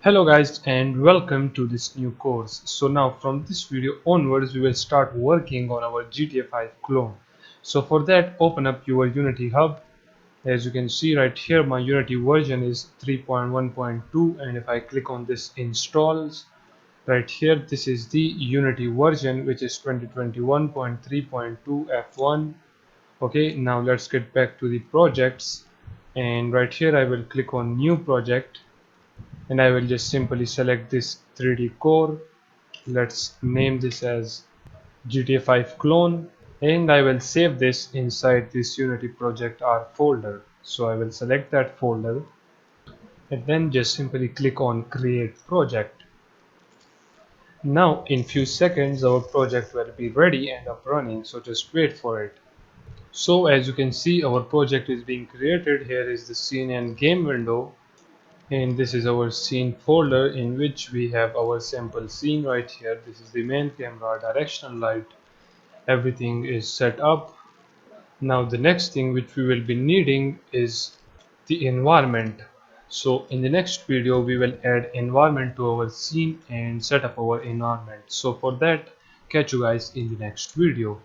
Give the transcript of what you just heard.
Hello guys and welcome to this new course. So now from this video onwards we will start working on our GTA 5 clone. So for that open up your Unity Hub. As you can see right here my Unity version is 3.1.2 and if I click on this installs right here this is the Unity version which is 2021.3.2 F1. Okay, now let's get back to the projects and right here I will click on new project and I will just simply select this 3D core. Let's name this as GTA 5 clone and I will save this inside this Unity project R folder. So I will select that folder and then just simply click on create project. Now in few seconds our project will be ready and up running, so just wait for it. So as you can see our project is being created. Here is the scene and game window. And this is our scene folder in which we have our sample scene right here. This is the main camera, directional light, everything is set up. Now the next thing which we will be needing is the environment. So in the next video we will add environment to our scene and set up our environment. So for that, catch you guys in the next video.